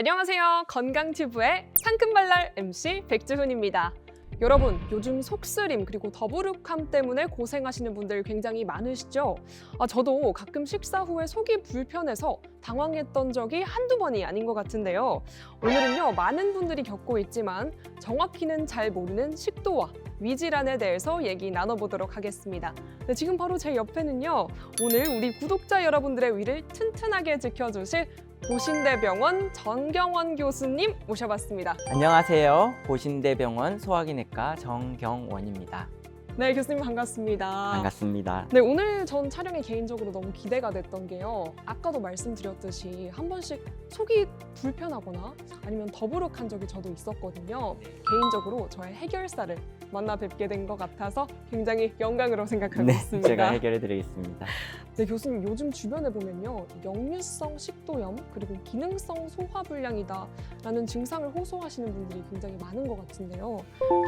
안녕하세요. 건강튜브의 상큼발랄 MC 백주훈입니다. 여러분, 요즘 속쓰림 그리고 더부룩함 때문에 고생하시는 분들 굉장히 많으시죠? 저도 가끔 식사 후에 속이 불편해서 당황했던 적이 한두 번이 아닌 것 같은데요. 오늘은요, 많은 분들이 겪고 있지만 정확히는 잘 모르는 식도와 위질환에 대해서 얘기 나눠보도록 하겠습니다. 네, 지금 바로 제 옆에는요, 오늘 우리 구독자 여러분들의 위를 튼튼하게 지켜주실 고신대병원 정경원 교수님 모셔봤습니다. 안녕하세요. 고신대병원 소화기내과 정경원입니다. 네, 교수님 반갑습니다. 반갑습니다. 네, 오늘 전 촬영이 개인적으로 너무 기대가 됐던 게요. 아까도 말씀드렸듯이 한 번씩 속이 불편하거나 아니면 더부룩한 적이 저도 있었거든요. 개인적으로 저의 해결사를 만나 뵙게 된 것 같아서 굉장히 영광으로 생각하고 있습니다. 제가 해결해 드리겠습니다. 네, 교수님 요즘 주변에 보면요, 역류성 식도염 그리고 기능성 소화불량이다라는 증상을 호소하시는 분들이 굉장히 많은 것 같은데요.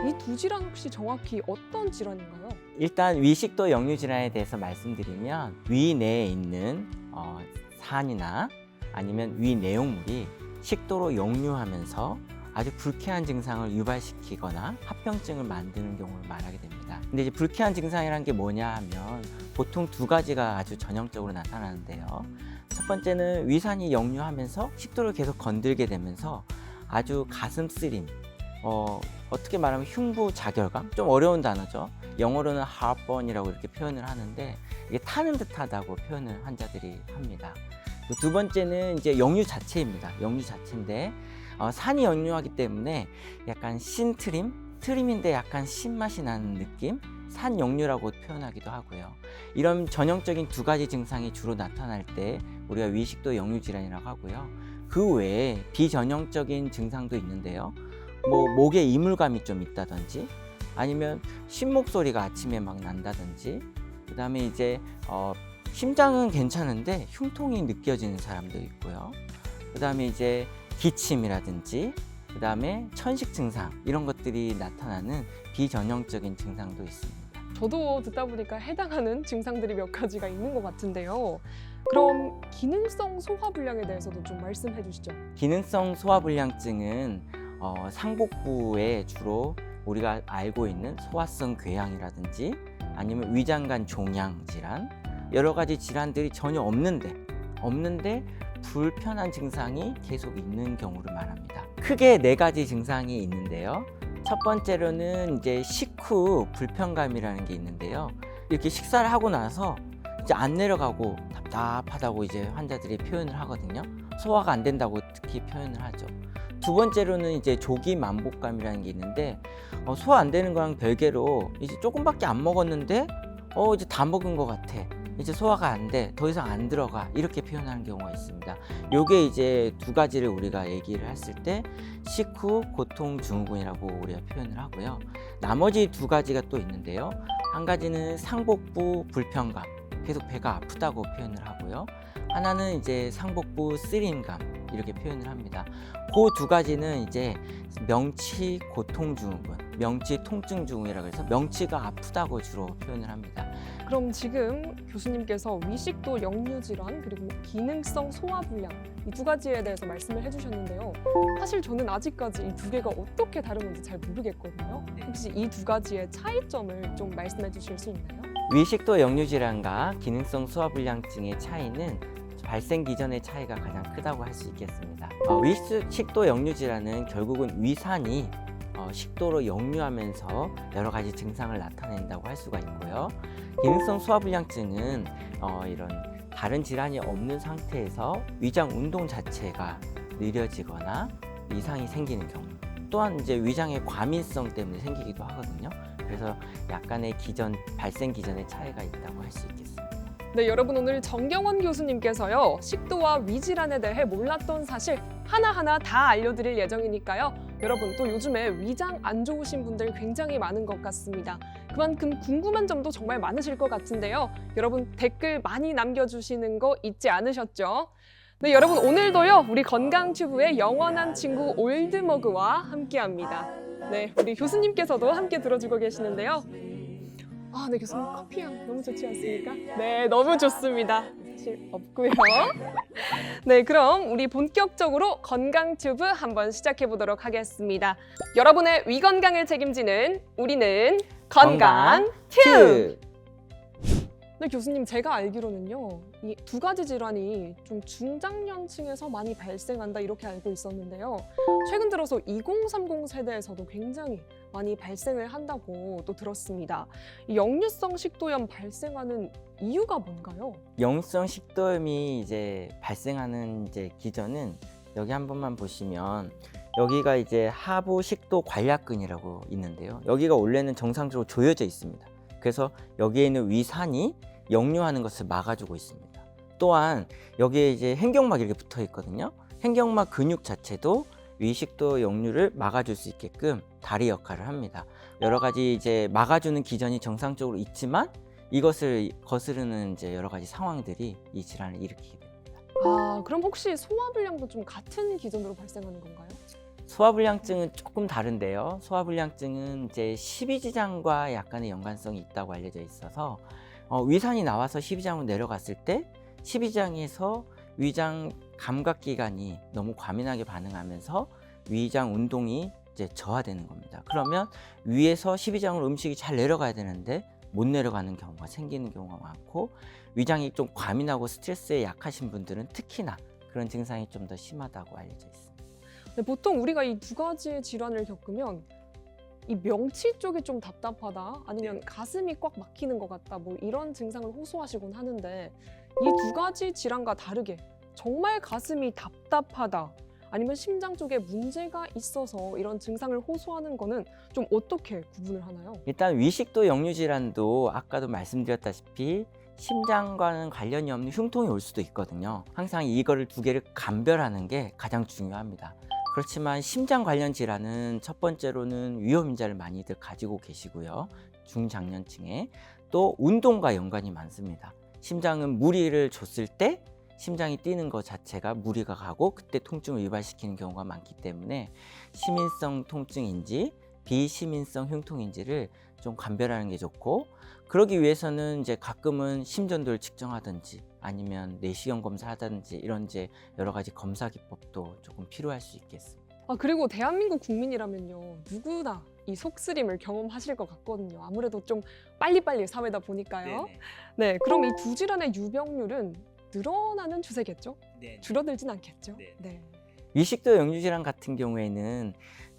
이 두 질환 혹시 정확히 어떤 질환인가요? 일단 위식도 역류 질환에 대해서 말씀드리면 위 내에 있는 산이나 아니면 위 내용물이 식도로 역류하면서 아주 불쾌한 증상을 유발시키거나 합병증을 만드는 경우를 말하게 됩니다. 근데 이제 불쾌한 증상이라는 게 뭐냐 하면 보통 두 가지가 아주 전형적으로 나타나는데요. 첫 번째는 위산이 역류하면서 식도를 계속 건들게 되면서 아주 가슴 쓰림, 어떻게 말하면 흉부자결감? 좀 어려운 단어죠. 영어로는 heartburn이라고 이렇게 표현을 하는데 이게 타는 듯하다고 표현을 환자들이 합니다. 두 번째는 이제 역류 자체입니다. 역류 자체인데 산이 역류하기 때문에 약간 트림인데 약간 신맛이 나는 느낌? 산 역류라고 표현하기도 하고요. 이런 전형적인 두 가지 증상이 주로 나타날 때 우리가 위식도 역류 질환이라고 하고요. 그 외에 비전형적인 증상도 있는데요. 목에 이물감이 좀 있다든지 아니면 신목소리가 아침에 막 난다든지 그 다음에 이제 심장은 괜찮은데 흉통이 느껴지는 사람도 있고요. 그 다음에 이제 기침이라든지 그 다음에 천식 증상 이런 것들이 나타나는 비전형적인 증상도 있습니다. 저도 듣다 보니까 해당하는 증상들이 몇 가지가 있는 것 같은데요. 그럼 기능성 소화불량에 대해서도 좀 말씀해 주시죠. 기능성 소화불량증은 상복부에 주로 우리가 알고 있는 소화성 궤양이라든지 아니면 위장관 종양 질환 여러 가지 질환들이 전혀 없는데 불편한 증상이 계속 있는 경우를 말합니다. 크게 네 가지 증상이 있는데요. 첫 번째로는 이제 식후 불편감이라는 게 있는데요. 이렇게 식사를 하고 나서 이제 안 내려가고 답답하다고 이제 환자들이 표현을 하거든요. 소화가 안 된다고 특히 표현을 하죠. 두 번째로는 이제 조기 만복감이라는 게 있는데 소화 안 되는 거랑 별개로 이제 조금밖에 안 먹었는데 이제 다 먹은 것 같아. 이제 소화가 안 돼. 더 이상 안 들어가. 이렇게 표현하는 경우가 있습니다. 요게 이제 두 가지를 우리가 얘기를 했을 때 식후 고통 증후군이라고 우리가 표현을 하고요. 나머지 두 가지가 또 있는데요. 한 가지는 상복부 불편감. 계속 배가 아프다고 표현을 하고요. 하나는 이제 상복부 쓰림감. 이렇게 표현을 합니다. 그 두 가지는 이제 명치 고통 증후군, 명치 통증 증후군이라고 해서 명치가 아프다고 주로 표현을 합니다. 그럼 지금 교수님께서 위식도 역류 질환 그리고 기능성 소화불량 이 두 가지에 대해서 말씀을 해주셨는데요. 사실 저는 아직까지 이 두 개가 어떻게 다른지 잘 모르겠거든요. 혹시 이 두 가지의 차이점을 좀 말씀해 주실 수 있나요? 위식도 역류 질환과 기능성 소화불량증의 차이는 발생 기전의 차이가 가장 크다고 할 수 있겠습니다. 위식도 역류 질환은 결국은 위산이 식도로 역류하면서 여러 가지 증상을 나타낸다고 할 수가 있고요. 기능성 소화불량증은 이런 다른 질환이 없는 상태에서 위장 운동 자체가 느려지거나 이상이 생기는 경우 또한 이제 위장의 과민성 때문에 생기기도 하거든요. 그래서 약간의 발생 기전의 차이가 있다고 할 수 있겠습니다. 네, 여러분 오늘 정경원 교수님께서요, 식도와 위질환에 대해 몰랐던 사실 하나하나 다 알려드릴 예정이니까요. 여러분 또 요즘에 위장 안 좋으신 분들 굉장히 많은 것 같습니다. 그만큼 궁금한 점도 정말 많으실 것 같은데요. 여러분 댓글 많이 남겨주시는 거 잊지 않으셨죠? 네, 여러분 오늘도요, 우리 건강튜브의 영원한 친구 올드머그와 함께합니다. 네, 우리 교수님께서도 함께 들어주고 계시는데요. 네, 교수님 커피향 너무 좋지 않습니까? 네, 너무 좋습니다. 사실 없고요. 네, 그럼 우리 본격적으로 건강 튜브 한번 시작해 보도록 하겠습니다. 여러분의 위 건강을 책임지는 우리는 건강 튜브. 네, 교수님, 제가 알기로는요, 이 두 가지 질환이 좀 중장년층에서 많이 발생한다 이렇게 알고 있었는데요. 최근 들어서 2030 세대에서도 굉장히 많이 발생을 한다고 또 들었습니다. 이 역류성 식도염 발생하는 이유가 뭔가요? 역류성 식도염이 이제 발생하는 이제 기전은 여기 한 번만 보시면 여기가 이제 하부 식도 관략근이라고 있는데요. 여기가 원래는 정상적으로 조여져 있습니다. 그래서 여기에 있는 위산이 역류하는 것을 막아주고 있습니다. 또한 여기에 이제 횡격막이 이렇게 붙어 있거든요. 횡격막 근육 자체도 위식도 역류를 막아줄 수 있게끔 다리 역할을 합니다. 여러 가지 이제 막아주는 기전이 정상적으로 있지만 이것을 거스르는 이제 여러 가지 상황들이 이 질환을 일으키게 됩니다. 아, 그럼 혹시 소화불량도 좀 같은 기전으로 발생하는 건가요? 소화불량증은 조금 다른데요. 소화불량증은 이제 십이지장과 약간의 연관성이 있다고 알려져 있어서 위산이 나와서 십이장으로 내려갔을 때 십이장에서 위장 감각기관이 너무 과민하게 반응하면서 위장 운동이 이제 저하되는 겁니다. 그러면 위에서 십이장으로 음식이 잘 내려가야 되는데 못 내려가는 경우가 생기는 경우가 많고, 위장이 좀 과민하고 스트레스에 약하신 분들은 특히나 그런 증상이 좀 더 심하다고 알려져 있습니다. 네, 보통 우리가 이 두 가지 질환을 겪으면 이 명치 쪽이 좀 답답하다, 아니면 가슴이 꽉 막히는 것 같다, 뭐 이런 증상을 호소하시곤 하는데, 이 두 가지 질환과 다르게 정말 가슴이 답답하다, 아니면 심장 쪽에 문제가 있어서 이런 증상을 호소하는 거는 좀 어떻게 구분을 하나요? 일단 위식도 역류 질환도 아까도 말씀드렸다시피 심장과는 관련이 없는 흉통이 올 수도 있거든요. 항상 이거를 두 개를 감별하는 게 가장 중요합니다. 그렇지만 심장 관련 질환은 첫 번째로는 위험인자를 많이들 가지고 계시고요. 중장년층에 또 운동과 연관이 많습니다. 심장은 무리를 줬을 때 심장이 뛰는 것 자체가 무리가 가고 그때 통증을 유발시키는 경우가 많기 때문에 시민성 통증인지 비시민성 흉통인지를 좀 감별하는 게 좋고, 그러기 위해서는 이제 가끔은 심전도를 측정하든지 아니면 내시경 검사하든지 이런 이제 여러 가지 검사 기법도 조금 필요할 수 있겠습니다. 아, 그리고 대한민국 국민이라면요, 누구나 이 속쓰림을 경험하실 것 같거든요. 아무래도 좀 빨리빨리 사회다 보니까요. 네, 그럼 이 두 질환의 유병률은 늘어나는 추세겠죠? 줄어들진 않겠죠? 네. 위식도 역류 질환 같은 경우에는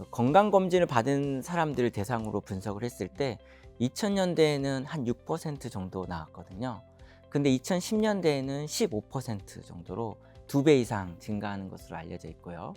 건강검진을 받은 사람들을 대상으로 분석을 했을 때 2000년대에는 한 6% 정도 나왔거든요. 근데 2010년대에는 15% 정도로 2배 이상 증가하는 것으로 알려져 있고요.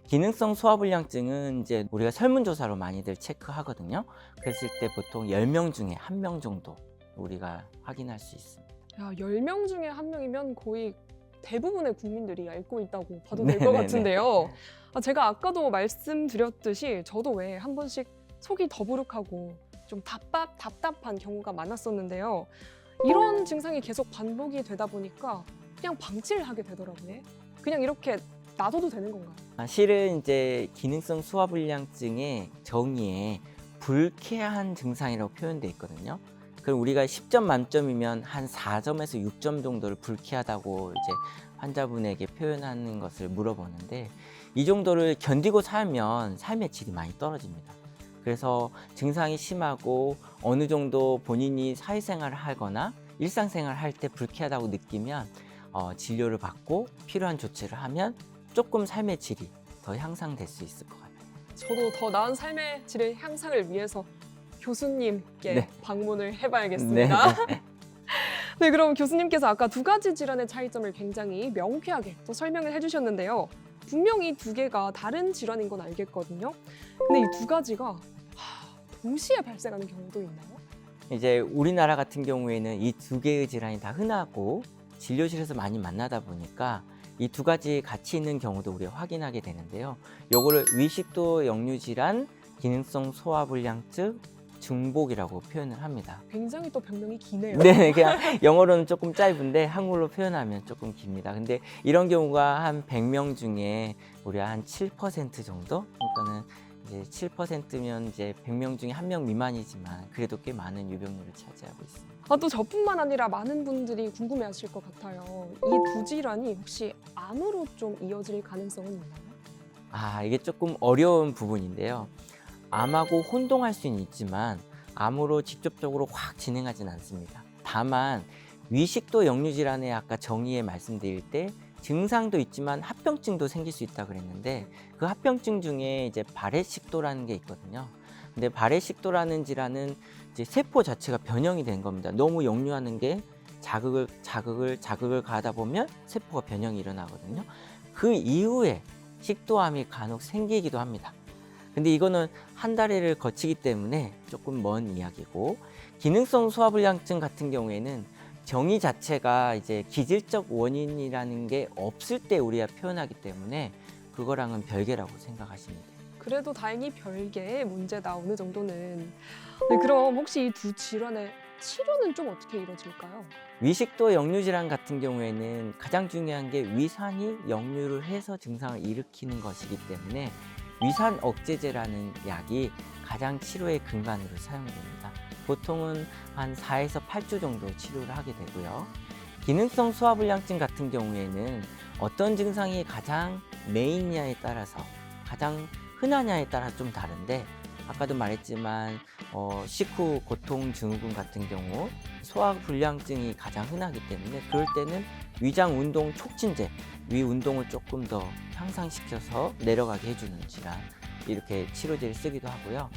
기능성 소화불량증은 이제 우리가 설문조사로 많이들 체크하거든요. 그랬을 때 보통 10명 중에 1명 정도 우리가 확인할 수 있습니다. 야, 10명 중에 1명이면 거의 대부분의 국민들이 앓고 있다고 봐도 될 것 같은데요. 아, 제가 아까도 말씀드렸듯이 저도 왜 한 번씩 속이 더부룩하고 좀 답답한 경우가 많았었는데요. 이런 증상이 계속 반복이 되다 보니까 그냥 방치를 하게 되더라고요. 그냥 이렇게 놔둬도 되는 건가요? 실은 이제 기능성 소화불량증의 정의에 불쾌한 증상이라고 표현되어 있거든요. 그럼 우리가 10점 만점이면 한 4점에서 6점 정도를 불쾌하다고 이제 환자분에게 표현하는 것을 물어보는데, 이 정도를 견디고 살면 삶의 질이 많이 떨어집니다. 그래서 증상이 심하고 어느 정도 본인이 사회생활을 하거나 일상생활을 할 때 불쾌하다고 느끼면 진료를 받고 필요한 조치를 하면 조금 삶의 질이 더 향상될 수 있을 것 같아요. 저도 더 나은 삶의 질의 향상을 위해서 교수님께 방문을 해봐야겠습니다. 네, 그럼 교수님께서 아까 두 가지 질환의 차이점을 굉장히 명쾌하게 또 설명을 해주셨는데요. 분명히 두 개가 다른 질환인 건 알겠거든요. 근데 이 두 가지가 동시에 발생하는 경우도 있나요? 이제 우리나라 같은 경우에는 이 두 개의 질환이 다 흔하고 진료실에서 많이 만나다 보니까 이 두 가지 같이 있는 경우도 우리가 확인하게 되는데요. 요거를 위식도 역류 질환, 기능성 소화불량증, 중복이라고 표현을 합니다. 굉장히 또 병명이 기네요. 네, 그냥 영어로는 조금 짧은데 한글로 표현하면 조금 깁니다. 근데 이런 경우가 한 100명 중에 우리가 한 7% 정도? 그러니까는 이제 7%면 이제 100명 중에 1명 미만이지만 그래도 꽤 많은 유병률을 차지하고 있습니다. 또 저뿐만 아니라 많은 분들이 궁금해하실 것 같아요. 이 두 질환이 혹시 암으로 좀 이어질 가능성은 있나요? 이게 조금 어려운 부분인데요. 암하고 혼동할 수는 있지만 암으로 직접적으로 확 진행하진 않습니다. 다만 위식도 역류질환의 아까 정의에 말씀드릴 때 증상도 있지만 합병증도 생길 수 있다고 그랬는데 그 합병증 중에 이제 발해식도라는 게 있거든요. 근데 발해식도라는 질환은 이제 세포 자체가 변형이 된 겁니다. 너무 역류하는 게 자극을 가하다 보면 세포가 변형이 일어나거든요. 그 이후에 식도암이 간혹 생기기도 합니다. 근데 이거는 한 달을 거치기 때문에 조금 먼 이야기고, 기능성 소화불량증 같은 경우에는 정의 자체가 이제 기질적 원인이라는 게 없을 때 우리가 표현하기 때문에 그거랑은 별개라고 생각하시면 돼요. 그래도 다행히 별개의 문제다, 어느 정도는. 네, 그럼 혹시 이 두 질환의 치료는 좀 어떻게 이루어질까요? 위식도 역류질환 같은 경우에는 가장 중요한 게 위산이 역류를 해서 증상을 일으키는 것이기 때문에 위산 억제제라는 약이 가장 치료의 근간으로 사용됩니다. 보통은 한 4에서 8주 정도 치료를 하게 되고요. 기능성 소화불량증 같은 경우에는 어떤 증상이 가장 메인냐에 따라서 가장 흔하냐에 따라 좀 다른데, 아까도 말했지만 식후 고통 증후군 같은 경우 소화불량증이 가장 흔하기 때문에 그럴 때는 위장 운동 촉진제, 위 운동을 조금 더 향상시켜서 내려가게 해주는 질환, 이렇게 치료제를 쓰기도 하고요.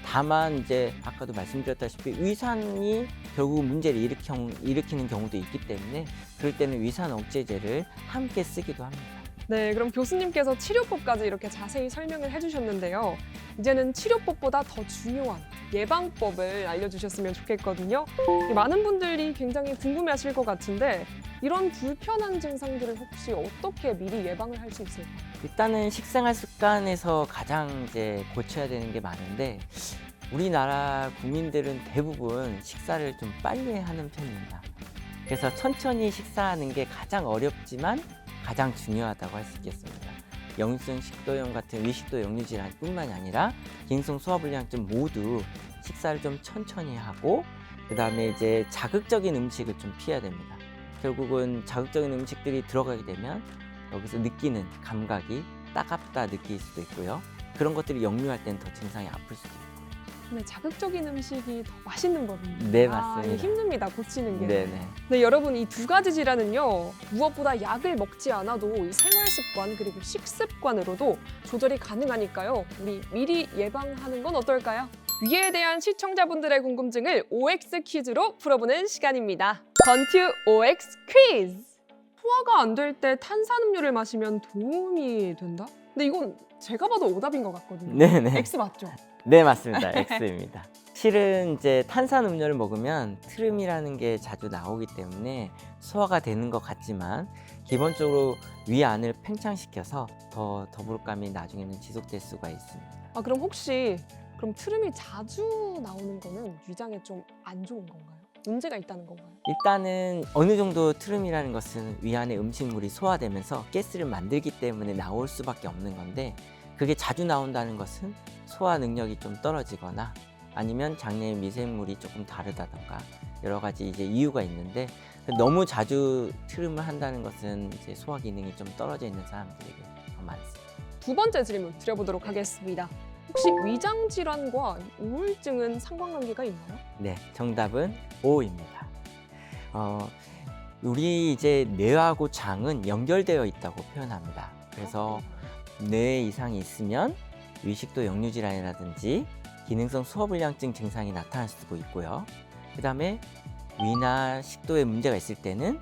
다만 이제 아까도 말씀드렸다시피 위산이 결국 문제를 일으키는 경우도 있기 때문에 그럴 때는 위산 억제제를 함께 쓰기도 합니다. 네, 그럼 교수님께서 치료법까지 이렇게 자세히 설명을 해주셨는데요. 이제는 치료법보다 더 중요한 예방법을 알려주셨으면 좋겠거든요. 많은 분들이 굉장히 궁금해하실 것 같은데 이런 불편한 증상들을 혹시 어떻게 미리 예방을 할 수 있을까요? 일단은 식생활 습관에서 가장 이제 고쳐야 되는 게 많은데, 우리나라 국민들은 대부분 식사를 좀 빨리 하는 편입니다. 그래서 천천히 식사하는 게 가장 어렵지만 가장 중요하다고 할 수 있겠습니다. 역류성 식도염 같은 위식도 역류질환뿐만이 아니라 기능성 소화불량증 모두 식사를 좀 천천히 하고, 그 다음에 이제 자극적인 음식을 좀 피해야 됩니다. 결국은 자극적인 음식들이 들어가게 되면 여기서 느끼는 감각이 따갑다 느낄 수도 있고요. 그런 것들이 역류할 때는 더 증상이 아플 수도 있고. 네, 자극적인 음식이 더 맛있는 법입니다. 네, 맞습니다. 이게 힘듭니다, 고치는 게. 네네. 네, 여러분, 이 두 가지 질환은요, 무엇보다 약을 먹지 않아도 이 생활 습관 그리고 식습관으로도 조절이 가능하니까요. 우리 미리 예방하는 건 어떨까요? 위에 대한 시청자분들의 궁금증을 OX 퀴즈로 풀어보는 시간입니다. 건투 OX 퀴즈! 소화가 안 될 때 탄산음료를 마시면 도움이 된다? 근데 이건 제가 봐도 오답인 것 같거든요. 네네. X 맞죠? 네, 맞습니다. X입니다. 실은 이제 탄산음료를 먹으면 트름이라는 게 자주 나오기 때문에 소화가 되는 것 같지만 기본적으로 위 안을 팽창시켜서 더 더부룩감이 나중에는 지속될 수가 있습니다. 그럼 혹시 트름이 자주 나오는 거는 위장에 좀 안 좋은 건가요? 문제가 있다는 건가요? 일단은 어느 정도 트름이라는 것은 위 안에 음식물이 소화되면서 가스를 만들기 때문에 나올 수밖에 없는 건데, 그게 자주 나온다는 것은 소화 능력이 좀 떨어지거나 아니면 장내의 미생물이 조금 다르다던가 여러 가지 이제 이유가 있는데, 너무 자주 트름을 한다는 것은 이제 소화 기능이 좀 떨어져 있는 사람들에게 더 많습니다. 두 번째 질문 드려보도록 하겠습니다. 혹시 위장 질환과 우울증은 상관관계가 있나요? 네, 정답은 O입니다. 우리 이제 뇌하고 장은 연결되어 있다고 표현합니다. 그래서 뇌 이상이 있으면 위식도 역류질환이라든지 기능성 소화불량증 증상이 나타날 수도 있고요. 그 다음에 위나 식도에 문제가 있을 때는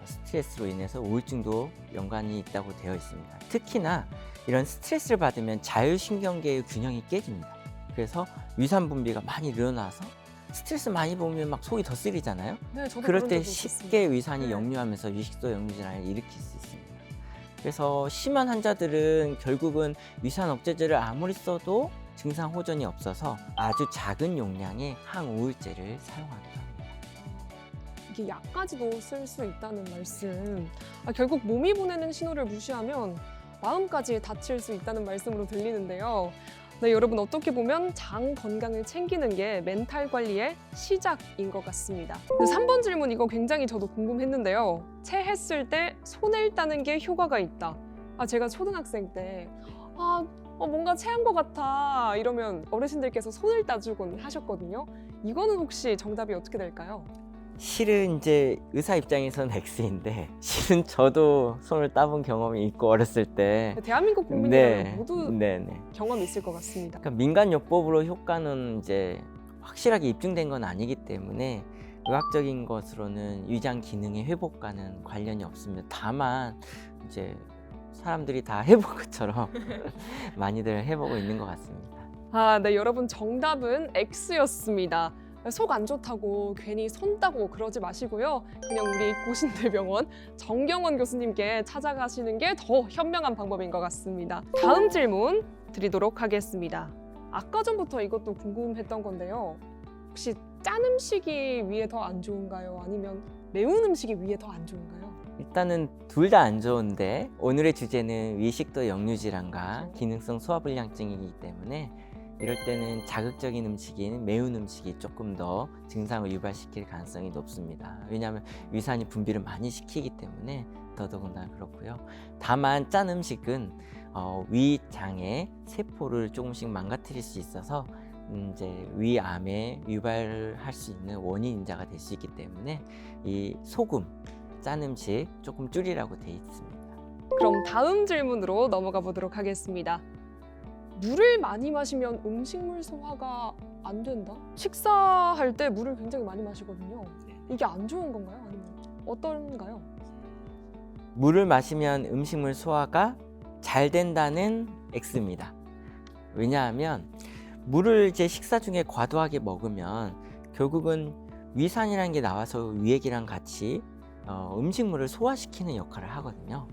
스트레스로 인해서 우울증도 연관이 있다고 되어 있습니다. 특히나 이런 스트레스를 받으면 자율신경계의 균형이 깨집니다. 그래서 위산 분비가 많이 늘어나서 스트레스 많이 받으면 막 속이 더 쓰리잖아요. 네, 저도 그럴 그런 때 적이 있었습니다. 쉽게 위산이 네. 역류하면서 위식도 역류질환을 일으킬 수 있습니다. 그래서 심한 환자들은 결국은 위산 억제제를 아무리 써도 증상 호전이 없어서 아주 작은 용량의 항우울제를 사용하기도 합니다. 이게 약까지도 쓸 수 있다는 말씀. 결국 몸이 보내는 신호를 무시하면 마음까지 다칠 수 있다는 말씀으로 들리는데요. 네, 여러분 어떻게 보면 장 건강을 챙기는 게 멘탈 관리의 시작인 것 같습니다. 3번 질문 이거 굉장히 저도 궁금했는데요. 체했을 때 손을 따는 게 효과가 있다. 제가 초등학생 때 뭔가 체한 것 같아 이러면 어르신들께서 손을 따주곤 하셨거든요. 이거는 혹시 정답이 어떻게 될까요? 실은 이제 의사 입장에서는 X인데 실은 저도 손을 따본 경험이 있고 어렸을 때 대한민국 국민이라면 네, 모두 네네. 경험이 있을 것 같습니다. 그러니까 민간요법으로 효과는 이제 확실하게 입증된 건 아니기 때문에 의학적인 것으로는 위장 기능의 회복과는 관련이 없습니다. 다만 이제 사람들이 다 해본 것처럼 많이들 해보고 있는 것 같습니다. 네, 여러분 정답은 X였습니다. 속 안 좋다고 괜히 손 따고 그러지 마시고요. 그냥 우리 고신대병원 정경원 교수님께 찾아가시는 게 더 현명한 방법인 것 같습니다. 다음 질문 드리도록 하겠습니다. 아까 전부터 이것도 궁금했던 건데요. 혹시 짠 음식이 위에 더 안 좋은가요? 아니면 매운 음식이 위에 더 안 좋은가요? 일단은 둘 다 안 좋은데 오늘의 주제는 위식도 역류질환과 기능성 소화불량증이기 때문에 이럴 때는 자극적인 음식인 매운 음식이 조금 더 증상을 유발시킬 가능성이 높습니다. 왜냐하면 위산이 분비를 많이 시키기 때문에 더더군다나 그렇고요. 다만 짠 음식은 위장의 세포를 조금씩 망가뜨릴 수 있어서 이제 위암에 유발할 수 있는 원인 인자가 될 수 있기 때문에 이 소금, 짠 음식 조금 줄이라고 돼 있습니다. 그럼 다음 질문으로 넘어가 보도록 하겠습니다. 물을 많이 마시면 음식물 소화가 안 된다? 식사할 때 물을 굉장히 많이 마시거든요. 이게 안 좋은 건가요? 아니면 어떤가요? 물을 마시면 음식물 소화가 잘 된다는 X입니다. 왜냐하면 물을 이제 식사 중에 과도하게 먹으면 결국은 위산이라는 게 나와서 위액이랑 같이 음식물을 소화시키는 역할을 하거든요.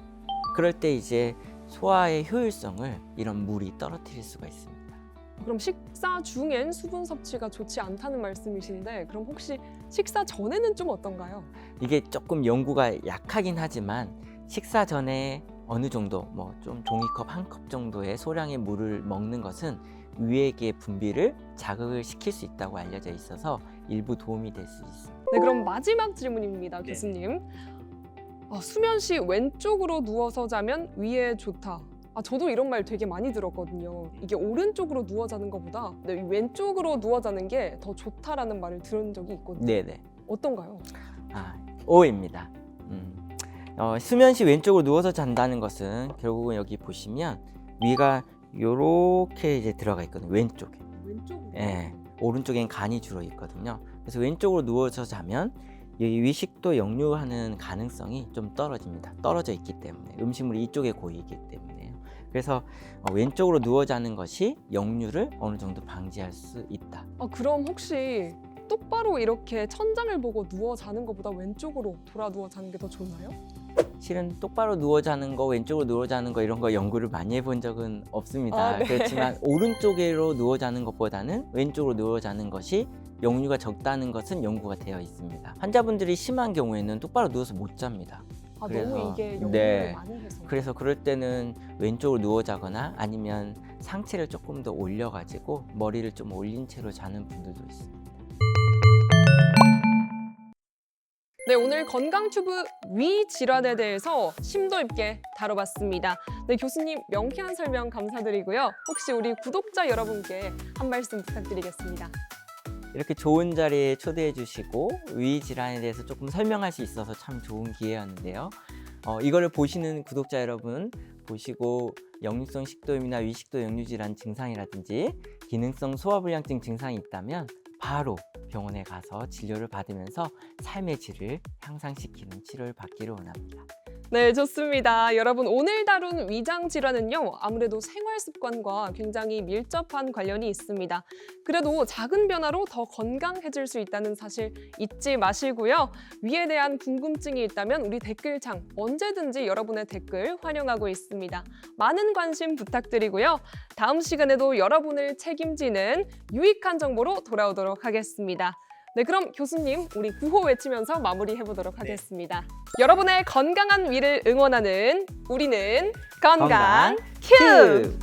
그럴 때 이제 소화의 효율성을 이런 물이 떨어뜨릴 수가 있습니다. 그럼 식사 중엔 수분 섭취가 좋지 않다는 말씀이신데 그럼 혹시 식사 전에는 좀 어떤가요? 이게 조금 연구가 약하긴 하지만 식사 전에 어느 정도 좀 종이컵 한 컵 정도의 소량의 물을 먹는 것은 위액의 분비를 자극을 시킬 수 있다고 알려져 있어서 일부 도움이 될 수 있습니다. 네, 그럼 마지막 질문입니다, 교수님. 수면 시 왼쪽으로 누워서 자면 위에 좋다. 저도 이런 말 되게 많이 들었거든요. 이게 오른쪽으로 누워 자는 것보다 왼쪽으로 누워 자는 게 더 좋다라는 말을 들은 적이 있거든요. 네네. 어떤가요? O입니다. 수면 시 왼쪽으로 누워서 잔다는 것은 결국은 여기 보시면 위가 요렇게 이제 들어가 있거든요. 왼쪽에. 왼쪽으로? 예. 오른쪽엔 간이 주로 있거든요. 그래서 왼쪽으로 누워서 자면 이 위식도 역류하는 가능성이 좀 떨어집니다. 떨어져 있기 때문에 음식물이 이쪽에 고이기 때문에요. 그래서 왼쪽으로 누워 자는 것이 역류를 어느 정도 방지할 수 있다. 그럼 혹시 똑바로 이렇게 천장을 보고 누워 자는 것보다 왼쪽으로 돌아 누워 자는 게 더 좋나요? 실은 똑바로 누워 자는 거, 왼쪽으로 누워 자는 거 이런 거 연구를 많이 해본 적은 없습니다. 네. 그렇지만 오른쪽으로 누워 자는 것보다는 왼쪽으로 누워 자는 것이 역류가 적다는 것은 연구가 되어 있습니다. 환자분들이 심한 경우에는 똑바로 누워서 못 잡니다. 너무 이게 역류를 네. 많이 해서. 그래서 그럴 때는 왼쪽으로 누워 자거나 아니면 상체를 조금 더 올려가지고 머리를 좀 올린 채로 자는 분들도 있습니다. 네, 오늘 건강튜브 위 질환에 대해서 심도 있게 다뤄봤습니다. 네, 교수님 명쾌한 설명 감사드리고요. 혹시 우리 구독자 여러분께 한 말씀 부탁드리겠습니다. 이렇게 좋은 자리에 초대해 주시고 위 질환에 대해서 조금 설명할 수 있어서 참 좋은 기회였는데요. 이거를 보시는 구독자 여러분 보시고 역류성 식도염이나 위식도 역류질환 증상이라든지 기능성 소화불량증 증상이 있다면 바로 병원에 가서 진료를 받으면서 삶의 질을 향상시키는 치료를 받기를 원합니다. 네, 좋습니다. 여러분, 오늘 다룬 위장 질환은요, 아무래도 생활 습관과 굉장히 밀접한 관련이 있습니다. 그래도 작은 변화로 더 건강해질 수 있다는 사실 잊지 마시고요. 위에 대한 궁금증이 있다면 우리 댓글창 언제든지 여러분의 댓글 환영하고 있습니다. 많은 관심 부탁드리고요. 다음 시간에도 여러분을 책임지는 유익한 정보로 돌아오도록 하겠습니다. 네, 그럼 교수님, 우리 구호 외치면서 마무리해보도록 하겠습니다. 여러분의 건강한 위를 응원하는 우리는 건강 큐!